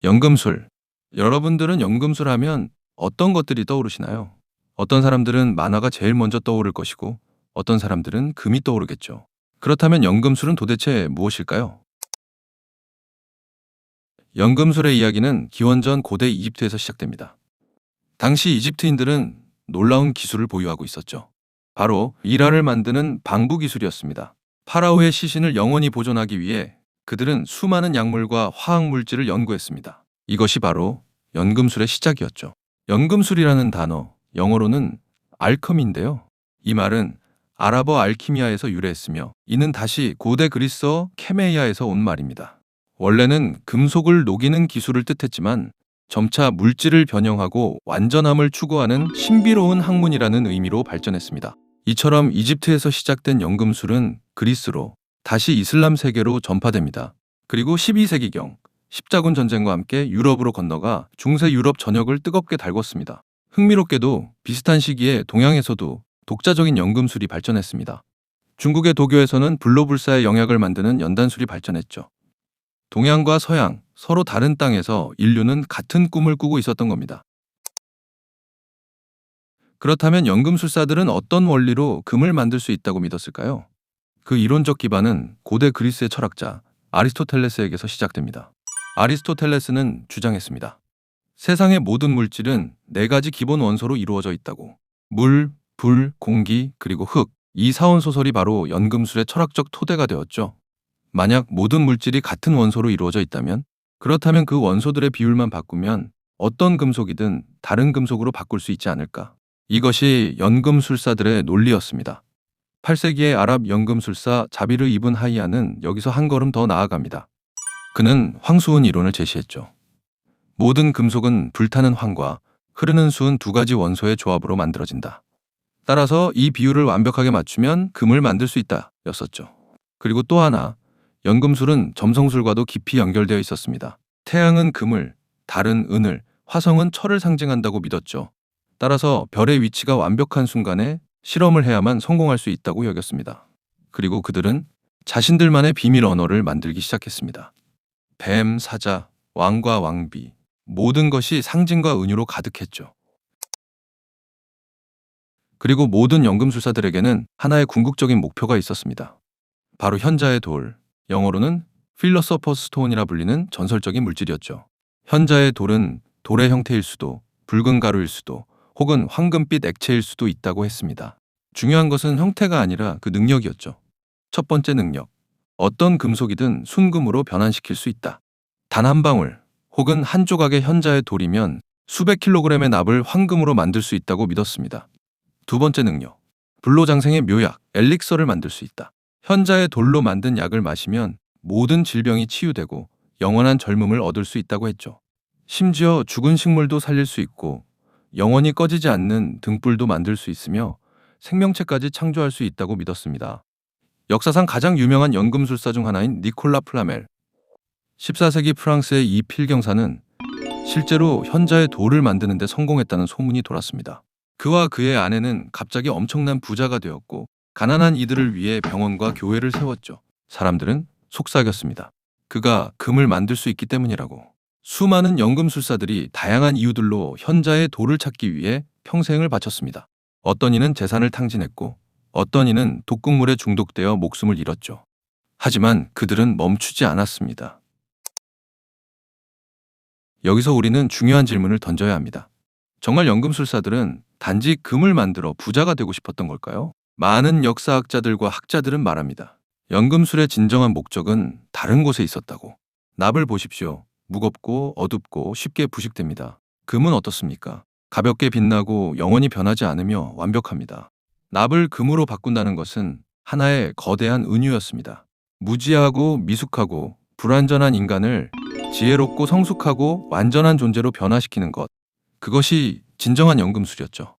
연금술. 여러분들은 연금술 하면 어떤 것들이 떠오르시나요? 어떤 사람들은 만화가 제일 먼저 떠오를 것이고 어떤 사람들은 금이 떠오르겠죠. 그렇다면 연금술은 도대체 무엇일까요? 연금술의 이야기는 기원전 고대 이집트에서 시작됩니다. 당시 이집트인들은 놀라운 기술을 보유하고 있었죠. 바로 일화를 만드는 방부 기술이었습니다. 파라오의 시신을 영원히 보존하기 위해 그들은 수많은 약물과 화학물질을 연구했습니다. 이것이 바로 연금술의 시작이었죠. 연금술이라는 단어, 영어로는 알커미인데요. 이 말은 아랍어 알키미아에서 유래했으며 이는 다시 고대 그리스어 케메이아에서 온 말입니다. 원래는 금속을 녹이는 기술을 뜻했지만 점차 물질을 변형하고 완전함을 추구하는 신비로운 학문이라는 의미로 발전했습니다. 이처럼 이집트에서 시작된 연금술은 그리스로 다시 이슬람 세계로 전파됩니다. 그리고 12세기경 십자군 전쟁과 함께 유럽으로 건너가 중세 유럽 전역을 뜨겁게 달궜습니다. 흥미롭게도 비슷한 시기에 동양에서도 독자적인 연금술이 발전했습니다. 중국의 도교에서는 불로불사의 영약을 만드는 연단술이 발전했죠. 동양과 서양, 서로 다른 땅에서 인류는 같은 꿈을 꾸고 있었던 겁니다. 그렇다면 연금술사들은 어떤 원리로 금을 만들 수 있다고 믿었을까요? 그 이론적 기반은 고대 그리스의 철학자 아리스토텔레스에게서 시작됩니다. 아리스토텔레스는 주장했습니다. 세상의 모든 물질은 네 가지 기본 원소로 이루어져 있다고. 물, 불, 공기, 그리고 흙. 이 사원소설이 바로 연금술의 철학적 토대가 되었죠. 만약 모든 물질이 같은 원소로 이루어져 있다면, 그렇다면 그 원소들의 비율만 바꾸면 어떤 금속이든 다른 금속으로 바꿀 수 있지 않을까? 이것이 연금술사들의 논리였습니다. 8세기의 아랍 연금술사 자비르 이븐 하이야는 여기서 한 걸음 더 나아갑니다. 그는 황수은 이론을 제시했죠. 모든 금속은 불타는 황과 흐르는 수은 두 가지 원소의 조합으로 만들어진다. 따라서 이 비율을 완벽하게 맞추면 금을 만들 수 있다 였었죠. 그리고 또 하나, 연금술은 점성술과도 깊이 연결되어 있었습니다. 태양은 금을, 달은 은을, 화성은 철을 상징한다고 믿었죠. 따라서 별의 위치가 완벽한 순간에 실험을 해야만 성공할 수 있다고 여겼습니다. 그리고 그들은 자신들만의 비밀 언어를 만들기 시작했습니다. 뱀, 사자, 왕과 왕비, 모든 것이 상징과 은유로 가득했죠. 그리고 모든 연금술사들에게는 하나의 궁극적인 목표가 있었습니다. 바로 현자의 돌, 영어로는 필로소퍼스 스톤이라 불리는 전설적인 물질이었죠. 현자의 돌은 돌의 형태일 수도, 붉은 가루일 수도, 혹은 황금빛 액체일 수도 있다고 했습니다. 중요한 것은 형태가 아니라 그 능력이었죠. 첫 번째 능력, 어떤 금속이든 순금으로 변환시킬 수 있다. 단 한 방울 혹은 한 조각의 현자의 돌이면 수백 킬로그램의 납을 황금으로 만들 수 있다고 믿었습니다. 두 번째 능력, 불로장생의 묘약, 엘릭서를 만들 수 있다. 현자의 돌로 만든 약을 마시면 모든 질병이 치유되고 영원한 젊음을 얻을 수 있다고 했죠. 심지어 죽은 식물도 살릴 수 있고 영원히 꺼지지 않는 등불도 만들 수 있으며 생명체까지 창조할 수 있다고 믿었습니다. 역사상 가장 유명한 연금술사 중 하나인 니콜라 플라멜. 14세기 프랑스의 이 필경사는 실제로 현자의 돌을 만드는 데 성공했다는 소문이 돌았습니다. 그와 그의 아내는 갑자기 엄청난 부자가 되었고 가난한 이들을 위해 병원과 교회를 세웠죠. 사람들은 속삭였습니다. 그가 금을 만들 수 있기 때문이라고. 수많은 연금술사들이 다양한 이유들로 현자의 돌을 찾기 위해 평생을 바쳤습니다. 어떤 이는 재산을 탕진했고 어떤 이는 독극물에 중독되어 목숨을 잃었죠. 하지만 그들은 멈추지 않았습니다. 여기서 우리는 중요한 질문을 던져야 합니다. 정말 연금술사들은 단지 금을 만들어 부자가 되고 싶었던 걸까요? 많은 역사학자들과 학자들은 말합니다. 연금술의 진정한 목적은 다른 곳에 있었다고. 납을 보십시오. 무겁고 어둡고 쉽게 부식됩니다. 금은 어떻습니까? 가볍게 빛나고 영원히 변하지 않으며 완벽합니다. 납을 금으로 바꾼다는 것은 하나의 거대한 은유였습니다. 무지하고 미숙하고 불완전한 인간을 지혜롭고 성숙하고 완전한 존재로 변화시키는 것. 그것이 진정한 연금술이었죠.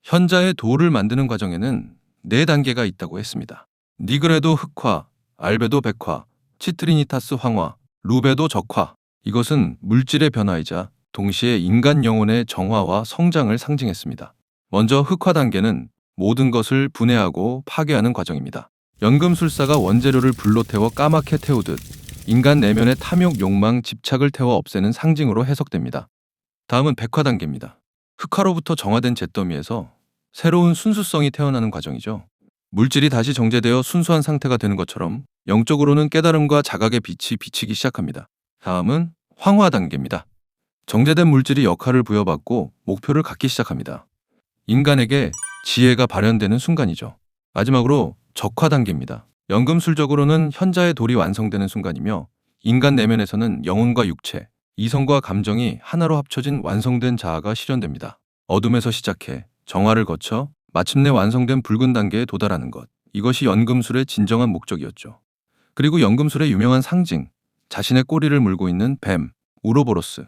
현자의 돌을 만드는 과정에는 4단계가 있다고 했습니다. 니그레도 흑화, 알베도 백화, 치트리니타스 황화, 루베도 적화. 이것은 물질의 변화이자 동시에 인간 영혼의 정화와 성장을 상징했습니다. 먼저 흑화 단계는 모든 것을 분해하고 파괴하는 과정입니다. 연금술사가 원재료를 불로 태워 까맣게 태우듯 인간 내면의 탐욕, 욕망, 집착을 태워 없애는 상징으로 해석됩니다. 다음은 백화 단계입니다. 흑화로부터 정화된 잿더미에서 새로운 순수성이 태어나는 과정이죠. 물질이 다시 정제되어 순수한 상태가 되는 것처럼 영적으로는 깨달음과 자각의 빛이 비치기 시작합니다. 다음은 황화 단계입니다. 정제된 물질이 역할을 부여받고 목표를 갖기 시작합니다. 인간에게 지혜가 발현되는 순간이죠. 마지막으로 적화 단계입니다. 연금술적으로는 현자의 돌이 완성되는 순간이며 인간 내면에서는 영혼과 육체, 이성과 감정이 하나로 합쳐진 완성된 자아가 실현됩니다. 어둠에서 시작해 정화를 거쳐 마침내 완성된 붉은 단계에 도달하는 것. 이것이 연금술의 진정한 목적이었죠. 그리고 연금술의 유명한 상징, 자신의 꼬리를 물고 있는 뱀, 우로보로스.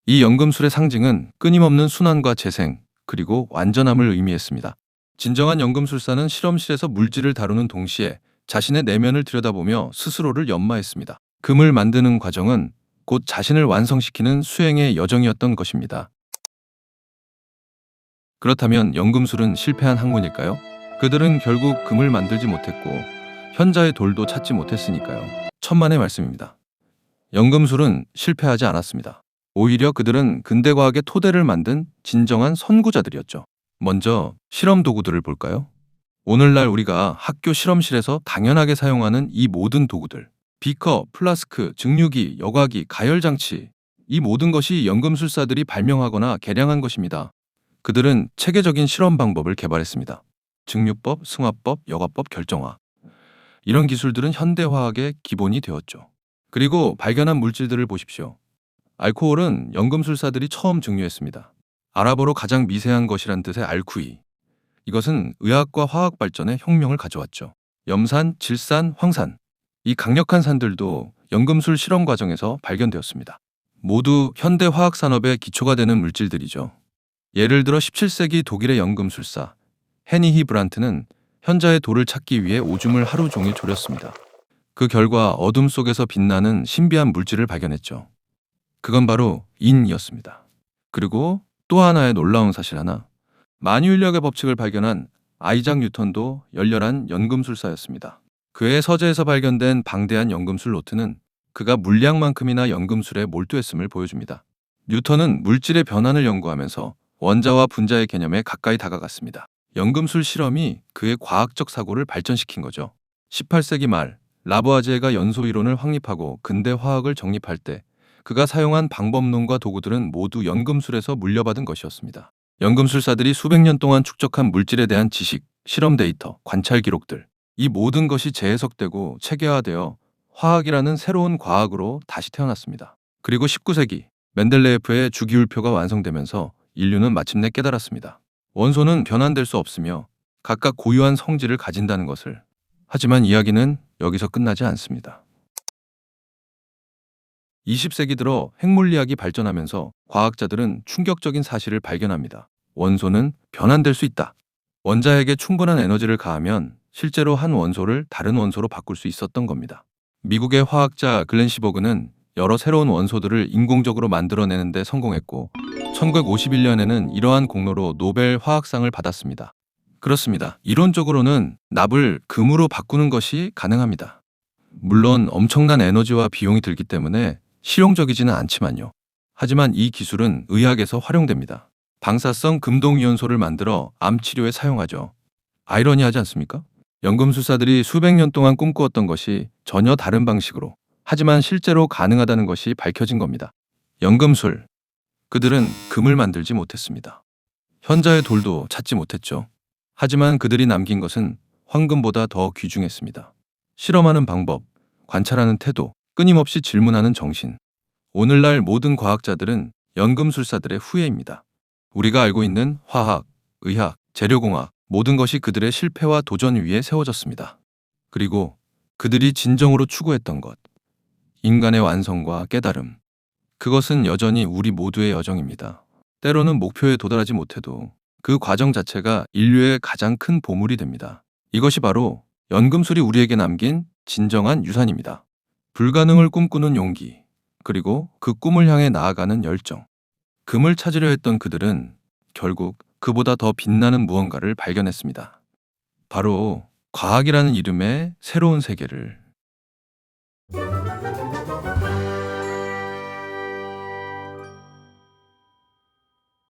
이 연금술의 상징은 끊임없는 순환과 재생, 그리고 완전함을 의미했습니다. 진정한 연금술사는 실험실에서 물질을 다루는 동시에 자신의 내면을 들여다보며 스스로를 연마했습니다. 금을 만드는 과정은 곧 자신을 완성시키는 수행의 여정이었던 것입니다. 그렇다면 연금술은 실패한 학문일까요? 그들은 결국 금을 만들지 못했고 현자의 돌도 찾지 못했으니까요. 천만의 말씀입니다. 연금술은 실패하지 않았습니다. 오히려 그들은 근대과학의 토대를 만든 진정한 선구자들이었죠. 먼저 실험 도구들을 볼까요? 오늘날 우리가 학교 실험실에서 당연하게 사용하는 이 모든 도구들, 비커, 플라스크, 증류기, 여과기, 가열장치, 이 모든 것이 연금술사들이 발명하거나 개량한 것입니다. 그들은 체계적인 실험 방법을 개발했습니다. 증류법, 승화법, 여과법, 결정화. 이런 기술들은 현대화학의 기본이 되었죠. 그리고 발견한 물질들을 보십시오. 알코올은 연금술사들이 처음 증류했습니다. 아랍어로 가장 미세한 것이란 뜻의 알쿠이. 이것은 의학과 화학 발전에 혁명을 가져왔죠. 염산, 질산, 황산. 이 강력한 산들도 연금술 실험 과정에서 발견되었습니다. 모두 현대 화학 산업의 기초가 되는 물질들이죠. 예를 들어 17세기 독일의 연금술사 헤니히 브란트는 현자의 돌을 찾기 위해 오줌을 하루 종일 졸였습니다. 그 결과 어둠 속에서 빛나는 신비한 물질을 발견했죠. 그건 바로 인이었습니다. 그리고 또 하나의 놀라운 사실 하나. 만유인력의 법칙을 발견한 아이작 뉴턴도 열렬한 연금술사였습니다. 그의 서재에서 발견된 방대한 연금술 노트는 그가 물리학만큼이나 연금술에 몰두했음을 보여줍니다. 뉴턴은 물질의 변환을 연구하면서 원자와 분자의 개념에 가까이 다가갔습니다. 연금술 실험이 그의 과학적 사고를 발전시킨 거죠. 18세기 말 라부아지에가 연소 이론을 확립하고 근대 화학을 정립할 때 그가 사용한 방법론과 도구들은 모두 연금술에서 물려받은 것이었습니다. 연금술사들이 수백 년 동안 축적한 물질에 대한 지식, 실험 데이터, 관찰 기록들, 이 모든 것이 재해석되고 체계화되어 화학이라는 새로운 과학으로 다시 태어났습니다. 그리고 19세기 멘델레예프의 주기율표가 완성되면서 인류는 마침내 깨달았습니다. 원소는 변환될 수 없으며 각각 고유한 성질을 가진다는 것을. 하지만 이야기는 여기서 끝나지 않습니다. 20세기 들어 핵물리학이 발전하면서 과학자들은 충격적인 사실을 발견합니다. 원소는 변환될 수 있다. 원자에게 충분한 에너지를 가하면 실제로 한 원소를 다른 원소로 바꿀 수 있었던 겁니다. 미국의 화학자 글렌 시버그는 여러 새로운 원소들을 인공적으로 만들어내는 데 성공했고 1951년에는 이러한 공로로 노벨 화학상을 받았습니다. 그렇습니다. 이론적으로는 납을 금으로 바꾸는 것이 가능합니다. 물론 엄청난 에너지와 비용이 들기 때문에 실용적이지는 않지만요. 하지만 이 기술은 의학에서 활용됩니다. 방사성 금동이온소를 만들어 암 치료에 사용하죠. 아이러니하지 않습니까? 연금술사들이 수백 년 동안 꿈꾸었던 것이 전혀 다른 방식으로, 하지만 실제로 가능하다는 것이 밝혀진 겁니다. 연금술. 그들은 금을 만들지 못했습니다. 현자의 돌도 찾지 못했죠. 하지만 그들이 남긴 것은 황금보다 더 귀중했습니다. 실험하는 방법, 관찰하는 태도, 끊임없이 질문하는 정신. 오늘날 모든 과학자들은 연금술사들의 후예입니다. 우리가 알고 있는 화학, 의학, 재료공학, 모든 것이 그들의 실패와 도전 위에 세워졌습니다. 그리고 그들이 진정으로 추구했던 것, 인간의 완성과 깨달음. 그것은 여전히 우리 모두의 여정입니다. 때로는 목표에 도달하지 못해도 그 과정 자체가 인류의 가장 큰 보물이 됩니다. 이것이 바로 연금술이 우리에게 남긴 진정한 유산입니다. 불가능을 꿈꾸는 용기, 그리고 그 꿈을 향해 나아가는 열정. 금을 찾으려 했던 그들은 결국 그보다 더 빛나는 무언가를 발견했습니다. 바로 과학이라는 이름의 새로운 세계를.